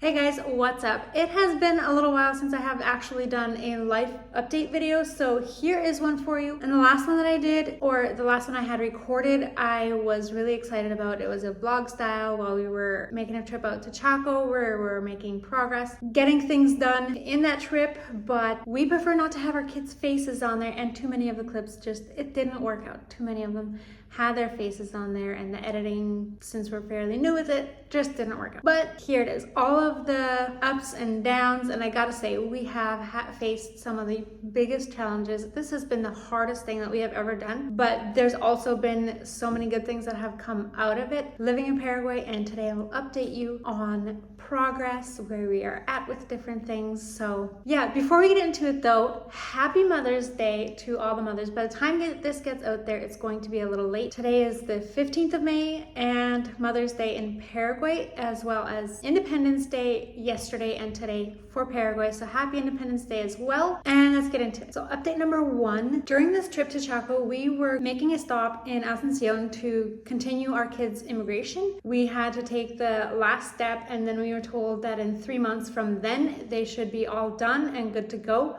Hey guys, what's up? It has been a little while since I have actually done a life update video, so here is one for you. And the last one that I did, or the last one I had recorded, I was really excited about. It was a vlog style while we were making a trip out to Chaco where we're making progress, getting things done in that trip, but we prefer not to have our kids' faces on there, and too many of the clips it didn't work out. Too many of them had their faces on there, and the editing, since we're fairly new with it, just didn't work out. But here it is, all of the ups and downs, and I gotta say, we have faced some of the biggest challenges. This has been the hardest thing that we have ever done, but there's also been so many good things that have come out of it living in Paraguay, and today I will update you on progress, where we are at with different things. So yeah, before we get into it though, happy Mother's Day to all the mothers. By the time this gets out there, it's going to be a little late. Today is the 15th of May and Mother's Day in Paraguay, as well as Independence Day yesterday and today for Paraguay. So happy Independence Day as well. And let's get into it. So update number one, during this trip to Chaco, we were making a stop in Asuncion to continue our kids' immigration. We had to take the last step, and then we were told that in 3 months from then, they should be all done and good to go.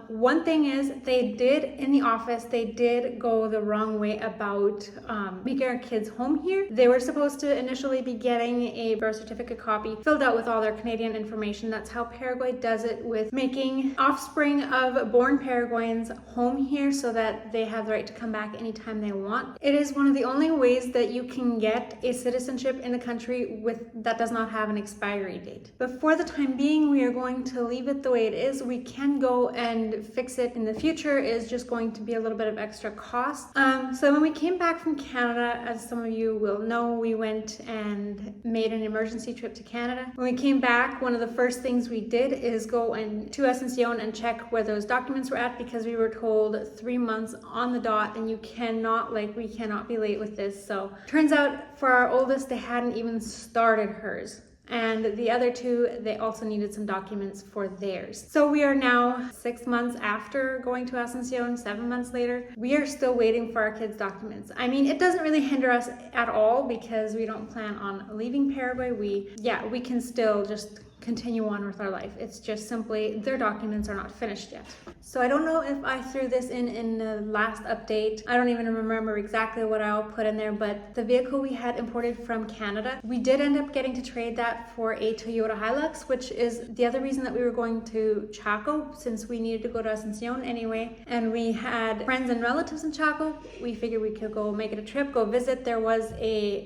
One thing is, they did go the wrong way about making our kids home here. They were supposed to initially be getting a birth certificate copy filled out with all their Canadian information. That's how Paraguay does it, with making offspring of born Paraguayans home here so that they have the right to come back anytime they want. It is one of the only ways that you can get a citizenship in the country that does not have an expiry date. But for the time being, we are going to leave it the way it is. We can go and fix it in the future. It is just going to be a little bit of extra cost. So when we came back from Canada, as some of you will know, we went and made an emergency trip to Canada. When we came back, one of the first things we did is go to Asuncion and check where those documents were at, because we were told 3 months on the dot, and we cannot be late with this. So turns out for our oldest, they hadn't even started hers. And the other two, they also needed some documents for theirs. So we are now 6 months after going to Asuncion, 7 months later. We are still waiting for our kids' documents. I mean, it doesn't really hinder us at all because we don't plan on leaving Paraguay. We can still just continue on with our life. It's just simply their documents are not finished yet. So I don't know if I threw this in the last update. I don't even remember exactly what I'll put in there, but the vehicle we had imported from Canada, we did end up getting to trade that for a Toyota Hilux, which is the other reason that we were going to Chaco, since we needed to go to Asuncion anyway, and we had friends and relatives in Chaco. We figured we could go make it a trip, go visit. There was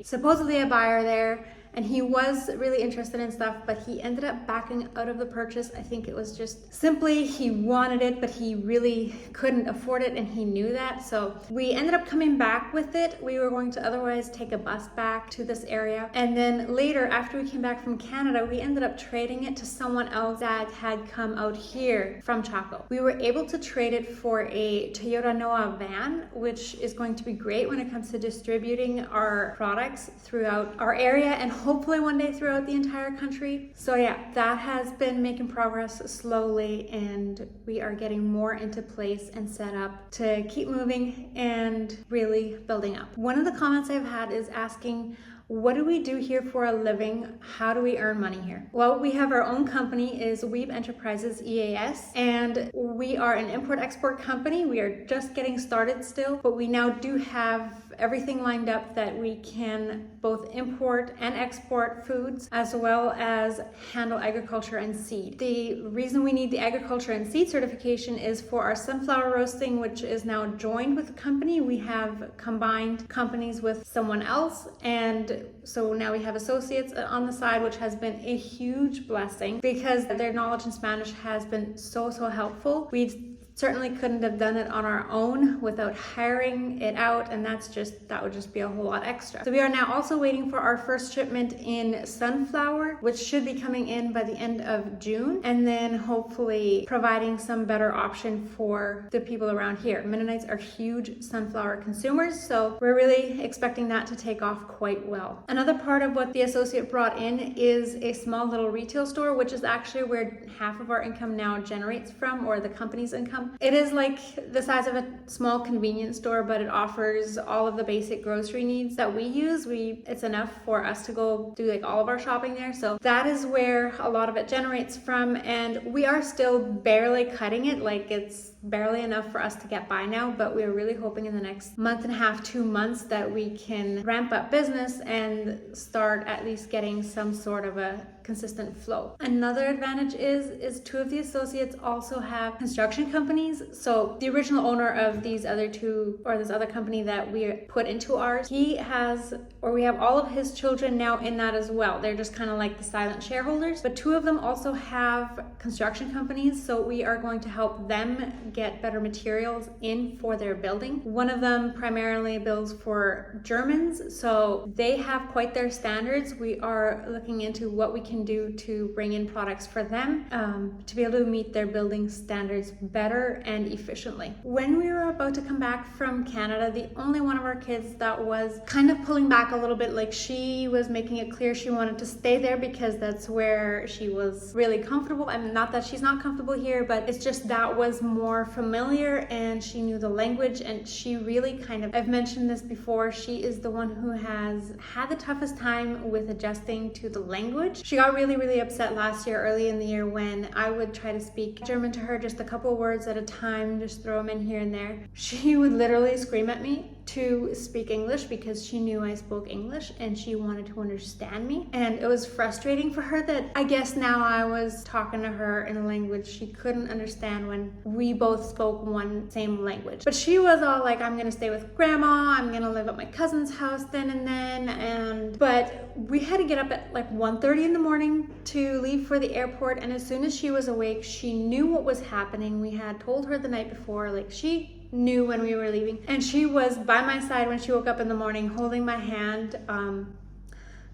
supposedly a buyer there, and he was really interested in stuff, but he ended up backing out of the purchase. I think it was just simply he wanted it, but he really couldn't afford it, and he knew that. So we ended up coming back with it. We were going to otherwise take a bus back to this area. And then later, after we came back from Canada, we ended up trading it to someone else that had come out here from Chaco. We were able to trade it for a Toyota Noah van, which is going to be great when it comes to distributing our products throughout our area and hopefully one day throughout the entire country. So yeah, that has been making progress slowly, and we are getting more into place and set up to keep moving and really building up. One of the comments I've had is asking, what do we do here for a living? How do we earn money here? Well, we have our own company, is Weeb Enterprises EAS, and we are an import-export company. We are just getting started still, but we now do have everything lined up that we can both import and export foods, as well as handle agriculture and seed. The reason we need the agriculture and seed certification is for our sunflower roasting, which is now joined with the company. We have combined companies with someone else, and so now we have associates on the side, which has been a huge blessing because their knowledge in Spanish has been so helpful. We certainly couldn't have done it on our own without hiring it out, and that would just be a whole lot extra. So we are now also waiting for our first shipment in sunflower, which should be coming in by the end of June, and then hopefully providing some better option for the people around here. Mennonites are huge sunflower consumers, so we're really expecting that to take off quite well. Another part of what the associate brought in is a small little retail store, which is actually where half of our income now generates from, or the company's income. It is like the size of a small convenience store, but it offers all of the basic grocery needs that we use. It's enough for us to go do like all of our shopping there. So that is where a lot of it generates from, and we are still barely cutting it. Like, it's barely enough for us to get by now, but we're really hoping in the next month and a half, 2 months, that we can ramp up business and start at least getting some sort of a consistent flow. Another advantage is 2 of the associates also have construction companies. So the original owner of these other 2, or this other company that we put into ours, we have all of his children now in that as well. They're just kind of like the silent shareholders, but 2 of them also have construction companies. So we are going to help them get better materials in for their building. One of them primarily builds for Germans, so they have quite their standards. We are looking into what we can do to bring in products for them to be able to meet their building standards better and efficiently. When we were about to come back from Canada, the only one of our kids that was kind of pulling back a little bit, like she was making it clear she wanted to stay there because that's where she was really comfortable. I mean, not that she's not comfortable here, but it's just that was more familiar and she knew the language, and she really kind of, I've mentioned this before, she is the one who has had the toughest time with adjusting to the language. She got really upset last year, early in the year, when I would try to speak German to her, just a couple words at a time, just throw them in here and there. She would literally scream at me to speak English because she knew I spoke English and she wanted to understand me. And it was frustrating for her that I guess now I was talking to her in a language she couldn't understand when we both spoke one same language. But she was all like, I'm gonna stay with grandma, I'm gonna live at my cousin's house then and then. But we had to get up at like 1:30 in the morning to leave for the airport, and as soon as she was awake, she knew what was happening. We had told her the night before, like she knew when we were leaving, and she was by my side when she woke up in the morning holding my hand.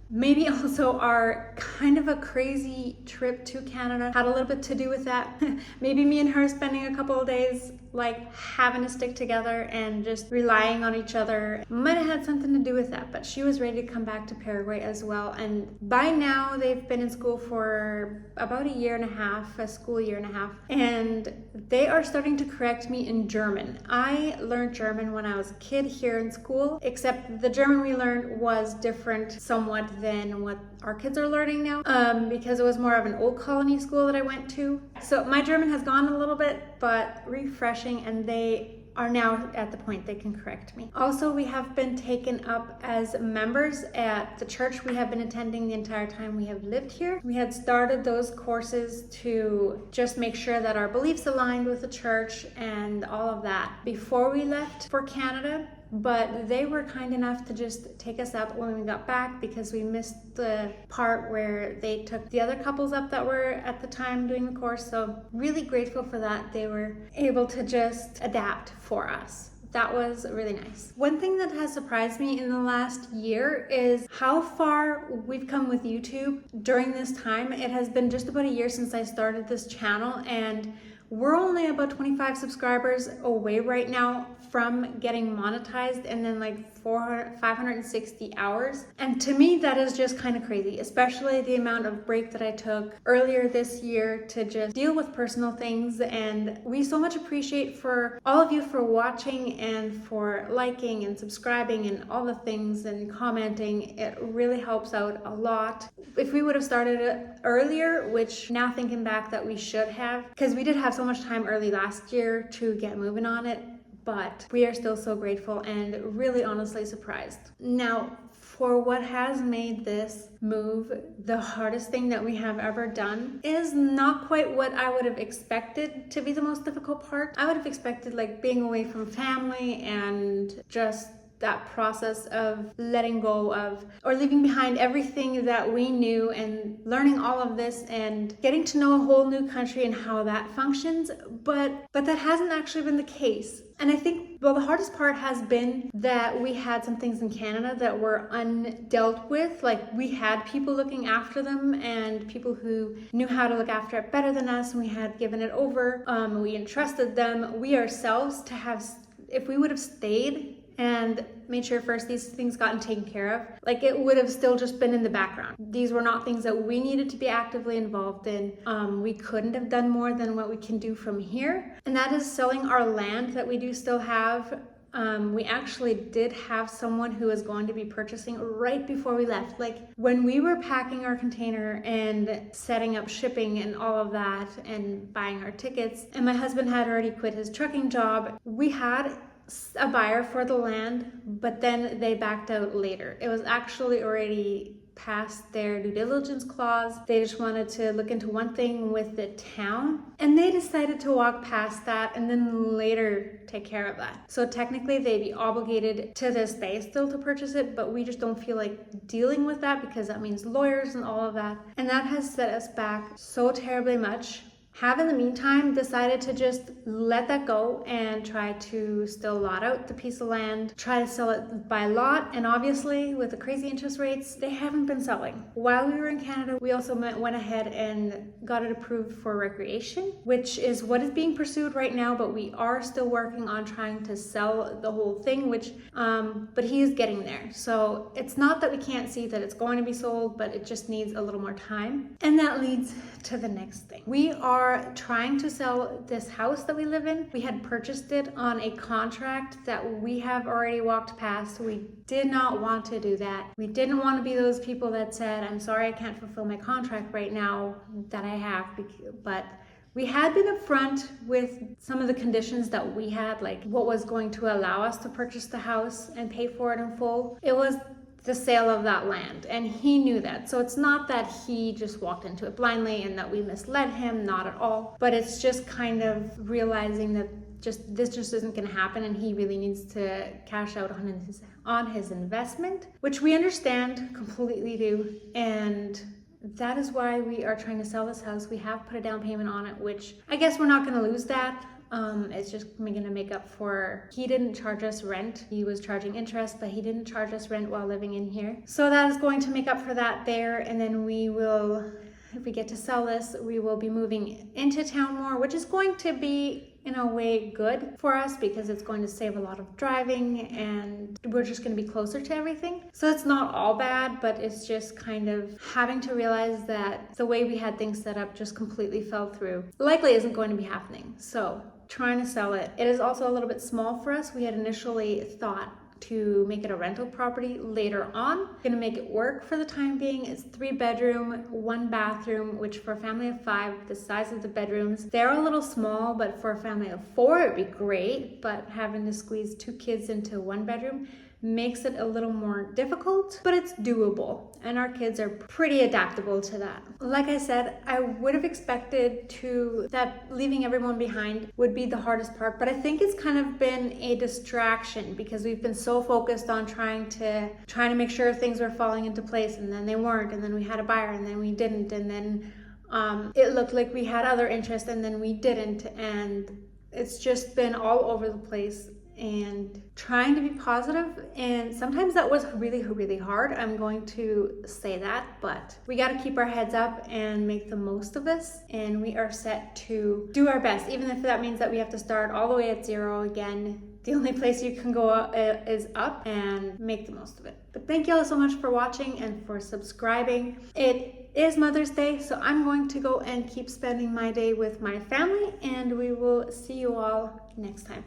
Maybe also our kind of a crazy trip to Canada had a little bit to do with that. Maybe me and her spending a couple of days like having to stick together and just relying on each other might have had something to do with that. But she was ready to come back to Paraguay as well, and by now they've been in school for about a year and a half, a school year and a half, and they are starting to correct me in German. I learned German when I was a kid here in school, except the German we learned was different somewhat than what our kids are learning now, because it was more of an old colony school that I went to. So my German has gone a little bit, but refreshing, and they are now at the point they can correct me. Also, we have been taken up as members at the church we have been attending the entire time we have lived here. We had started those courses to just make sure that our beliefs aligned with the church and all of that before we left for Canada. But they were kind enough to just take us up when we got back because we missed the part where they took the other couples up that were at the time doing the course. So really grateful for that. They were able to just adapt for us. That was really nice. One thing that has surprised me in the last year is how far we've come with YouTube during this time. It has been just about a year since I started this channel, and we're only about 25 subscribers away right now from getting monetized, and then like 560 hours. And to me, that is just kind of crazy, especially the amount of break that I took earlier this year to just deal with personal things. And we so much appreciate for all of you for watching and for liking and subscribing and all the things and commenting. It really helps out a lot. If we would have started it earlier, which now thinking back that we should have, because we did have so much time early last year to get moving on it, but we are still so grateful and really honestly surprised. Now, for what has made this move the hardest thing that we have ever done is not quite what I would have expected to be the most difficult part. I would have expected like being away from family and just that process of letting go of or leaving behind everything that we knew and learning all of this and getting to know a whole new country and how that functions, but that hasn't actually been the case. And I think, well, the hardest part has been that we had some things in Canada that were undealt with. Like we had people looking after them and people who knew how to look after it better than us, and we had given it over. We entrusted them, we ourselves, to have, if we would have stayed and made sure first these things gotten taken care of. Like, it would have still just been in the background. These were not things that we needed to be actively involved in. We couldn't have done more than what we can do from here, and that is selling our land that we do still have. We actually did have someone who was going to be purchasing right before we left. Like, when we were packing our container and setting up shipping and all of that and buying our tickets, and my husband had already quit his trucking job, we had a buyer for the land, but then they backed out later. It was actually already past their due diligence clause. They just wanted to look into one thing with the town, and they decided to walk past that and then later take care of that. So technically they'd be obligated to this day still to purchase it, but we just don't feel like dealing with that because that means lawyers and all of that, and that has set us back so terribly much. Have in the meantime decided to just let that go and try to still lot out the piece of land, try to sell it by lot, and obviously with the crazy interest rates, they haven't been selling. While we were in Canada, we also went ahead and got it approved for recreation, which is what is being pursued right now, but we are still working on trying to sell the whole thing, but he is getting there. So it's not that we can't see that it's going to be sold, but it just needs a little more time. And that leads to the next thing. We are trying to sell this house that we live in. We had purchased it on a contract that we have already walked past. We did not want to do that. We didn't want to be those people that said, I'm sorry, I can't fulfill my contract right now that I have, but we had been upfront with some of the conditions that we had, like what was going to allow us to purchase the house and pay for it in full. It was the sale of that land, and he knew that. So it's not that he just walked into it blindly and that we misled him, not at all, but it's just kind of realizing that this just isn't going to happen, and he really needs to cash out on his investment, which we understand, completely do. And that is why we are trying to sell this house. We have put a down payment on it, which I guess we're not going to lose that. It's just going to make up for, he didn't charge us rent. He was charging interest, but he didn't charge us rent while living in here. So that is going to make up for that there. And then we will, if we get to sell this, we will be moving into town more, which is going to be in a way good for us because it's going to save a lot of driving and we're just going to be closer to everything. So it's not all bad, but it's just kind of having to realize that the way we had things set up just completely fell through. Likely isn't going to be happening. So trying to sell it. It is also a little bit small for us. We had initially thought to make it a rental property later on. Gonna make it work for the time being. It's 3-bedroom, 1 bathroom, which for a family of 5, the size of the bedrooms, they're a little small, but for a family of 4, it'd be great. But having to squeeze 2 kids into 1 bedroom makes it a little more difficult, but it's doable, and our kids are pretty adaptable to that. Like I said, I would have expected that leaving everyone behind would be the hardest part, but I think it's kind of been a distraction because we've been so focused on trying to make sure things were falling into place, and then they weren't, and then we had a buyer, and then we didn't, and then it looked like we had other interest, and then we didn't, and it's just been all over the place. And trying to be positive, and sometimes that was really, really hard. I'm going to say that, but we got to keep our heads up and make the most of this, and we are set to do our best, even if that means that we have to start all the way at 0 again. The only place you can go is up, and make the most of it. But thank you all so much for watching and for subscribing. It is Mother's Day, so I'm going to go and keep spending my day with my family, and we will see you all next time.